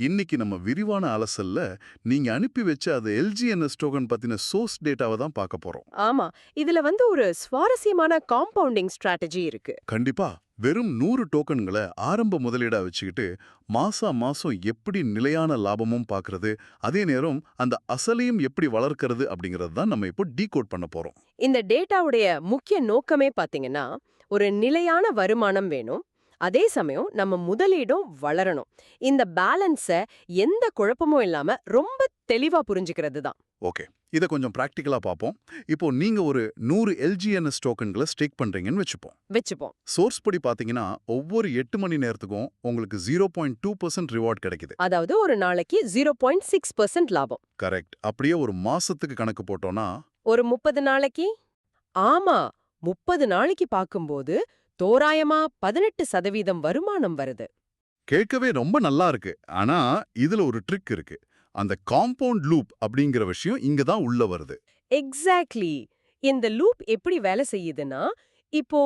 இன்னைக்கு நம்ம விரிவான அலசல்ல நீங்க அனுப்பி வச்ச அது எல்ஜிஎன்எஸ் டோக்கன் பத்தின சோர்ஸ் டேட்டாவை தான் பார்க்க போறோம். ஆமா. இதுல ஒரு சுவாரஸ்யமான காம்பவுண்டிங் ஸ்ட்ராட்டஜி இருக்கு. கண்டிப்பா. வெறும் 100 டோக்கன்களை ஆரம்ப முதலீடா வச்சுக்கிட்டு மாசம் எப்படி நிலையான லாபமும் பார்க்கறது, அதே நேரம் அந்த அசலையும் எப்படி வளர்க்கறது அப்படிங்கறது தான் நம்ம இப்போ டீகோட் பண்ண போறோம். இந்த டேட்டாவுடைய முக்கிய நோக்கமே பாத்தீங்கன்னா, ஒரு நிலையான வருமானம் வேணும். அதே சமயம் நம்ம முதலீடும் வளரணும். இந்த பேலன்ஸ எந்த குழப்பமும் இல்லாம ரொம்ப தெளிவா புரிஞ்சுக்கிறது தான். ஓகே, இதை கொஞ்சம் பிராக்டிக்கலா பார்ப்போம். இப்போ நீங்க ஒரு 100 எல்ஜிஎன்எஸ் டோக்கன்களை ஸ்டேக் பண்றீங்கன்னு வச்சுப்போம். சோர்ஸ் படி பாத்தீங்கன்னா ஒவ்வொரு 8 மணி நேரத்துக்கும் உங்களுக்கு 0.2% ரிவார்ட் கிடைக்குது. அதாவது ஒரு நாளைக்கு 0.6% லாபம். கரெக்ட். அப்படியே ஒரு மாசத்துக்கு கணக்கு போட்டோம்னா ஒரு 30 நாளைக்கு? ஆமா, 30 நாளைக்கு பார்க்கும்போது தோராயமா 18% வருமானம் வருது. கேட்கவே ரொம்ப நல்லா இருக்கு. ஆனா இதுல ஒரு ட்ரிக் இருக்கு. அந்த காம்பவுண்ட் லூப் அப்படிங்கிற விஷயம் இங்க தான் உள்ள வருது. எக்ஸாக்ட்லி. இந்த லூப் எப்படி வேலை செய்யுதுன்னா, இப்போ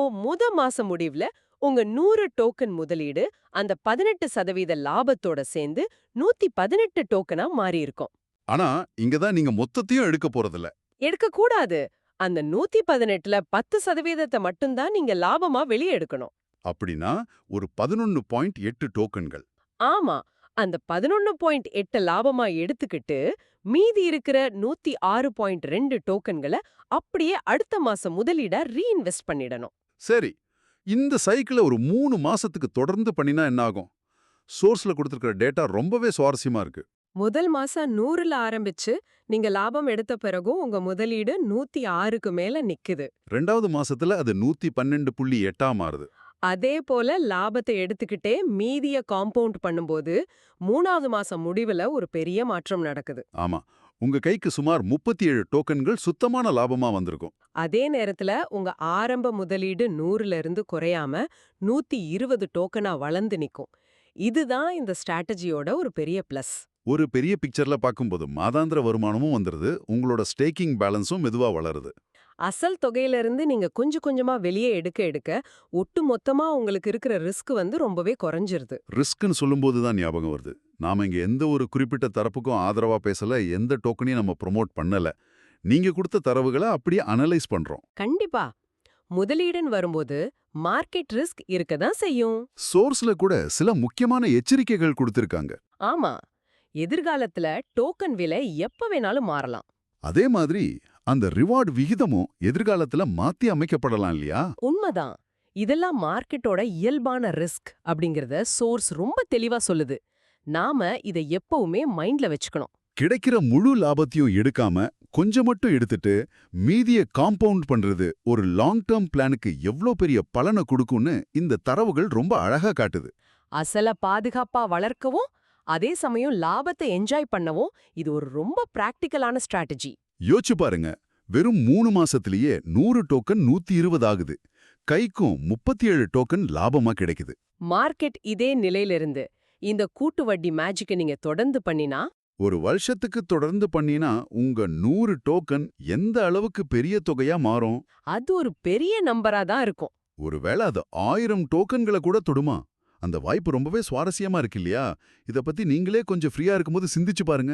மாச முடிவுல உங்க 100 டோக்கன் முதலீடு அந்த 18% லாபத்தோட சேர்ந்து 118 டோக்கனா மாறி இருக்கும். ஆனா இங்க தான் நீங்க மொத்தத்தையும் எடுக்க போறதில்ல. எடுக்க கூடாது. அந்த 118ல 10% மட்டும்தான் நீங்க லாபமா வெளியே எடுக்கணும். அப்படின்னா ஒரு 11.8 டோக்கன்கள். ஆமா. அந்த 11.8 லாபமா எடுத்துக்கிட்டு மீதி இருக்கிற 106.2 டோக்கன்களை அப்படியே அடுத்த மாசம் முதலீடா ரீஇன்வெஸ்ட் பண்ணிடணும். சரி, இந்த சைக்கிளை ஒரு 3 மாசத்துக்கு தொடர்ந்து பண்ணினா என்ன ஆகும்? சோர்ஸ்ல கொடுத்திருக்கிற டேட்டா ரொம்பவே சுவாரஸ்யமா இருக்கு. முதல் மாசம் 100ல ஆரம்பிச்சு நீங்க லாபம் எடுத்த பிறகும் உங்க முதலீடு 106க்கு மேல நிக்குது. 2வது மாசத்துல அது 112.8 மாறுது. அதே போல லாபத்தை எடுத்துக்கிட்டே மீதிய காம்பவுண்ட் பண்ணும்போது 3வது மாசம் முடிவுல ஒரு பெரிய மாற்றம் நடக்குது. ஆமா, உங்க கைக்கு சுமார் 37 டோக்கன்கள் சுத்தமான லாபமா வந்திருக்கும். அதே நேரத்துல உங்க ஆரம்ப முதலீடு 100ல இருந்து குறையாம 120 டோக்கனா வளர்ந்து நிக்கும். இதுதான் இந்த ஸ்ட்ராட்டஜியோட ஒரு பெரிய பிளஸ். ஒரு பெரிய பிக்சர்ல பார்க்கும்போது மாதாந்திர வருமானமும் வந்துருது, உங்களோட ஸ்டேக்கிங் பேலன்ஸும் மெதுவா வளருது. அசல் தொகையிலிருந்து நீங்க கொஞ்சம் கொஞ்சமா வெளியே எடுக்க எடுக்க ஒட்டு மொத்தமா உங்களுக்கு இருக்கிற ரிஸ்க் ரொம்பவே குறைஞ்சிருது. ரிஸ்க்னு சொல்லும்போது தான் ஞாபகம் வருது. நாம இங்க எந்த ஒரு குறிப்பிட்ட தரப்புக்கும் ஆதரவா பேசல, எந்த டோக்கனையும் நம்ம ப்ரோமோட் பண்ணல. நீங்க கொடுத்த தரவுகளை அப்படியே அனலைஸ் பண்றோம். கண்டிப்பா. முதலீடுன்னு வரும்போது மார்க்கெட் ரிஸ்க் இருக்கதான் செய்யும். சோர்ஸ்ல கூட சில முக்கியமான எச்சரிக்கைகள் கொடுத்திருக்காங்க. ஆமா. எதிர்காலத்துல டோக்கன் விலை எப்ப வேணாலும் மாறலாம். அதே மாதிரி அந்த ரிவார்ட் விகிதமும் எதிர்காலத்துல மாத்தி அமைக்கப்படலாம் இல்லையா? உண்மைதான். இதெல்லாம் மார்க்கெட்டோட இயல்பான ரிஸ்க் அப்படிங்கறத சோர்ஸ் ரொம்ப தெளிவா சொல்லுது. நாம இதை எப்பவுமே மைண்ட்ல வச்சுக்கணும். கிடைக்கிற முழு லாபத்தையும் எடுக்காம கொஞ்சம் மட்டும் எடுத்துட்டு மீதிய காம்பவுண்ட் பண்றது ஒரு லாங் டேர்ம் பிளானுக்கு எவ்ளோ பெரிய பலனை கொடுக்கும்னு இந்த தரவுகள் ரொம்ப அழகா காட்டுது. அசல பாதுகாப்பா வளர்க்கவும் அதே சமயம் லாபத்தை என்ஜாய் பண்ணவும் இது ஒரு ரொம்ப பிராக்டிக்கலான ஸ்ட்ராட்டஜி. யோசிச்சு பாருங்க, வெறும் 3 மாசத்திலேயே 100 டோக்கன் 120 ஆகுது. கைக்கும் 37 டோக்கன் லாபமா கிடைக்குது. மார்க்கெட் இதே நிலையிலிருந்து இந்த கூட்டு வட்டி மேஜிக்கை நீங்க தொடர்ந்து பண்ணினா, ஒரு வருஷத்துக்கு தொடர்ந்து பண்ணினா உங்க 100 டோக்கன் எந்த அளவுக்கு பெரிய தொகையா மாறும்? அது ஒரு பெரிய நம்பரா தான் இருக்கும். ஒருவேளை அது 1000 டோக்கன்களை கூட தொடுமா? அந்த வாய்ப்பு ரொம்பவே சுவாரஸ்யமா இருக்கு இல்லையா? இத பத்தி நீங்களே கொஞ்சம் ஃப்ரீயா இருக்கும்போது சிந்திச்சு பாருங்க.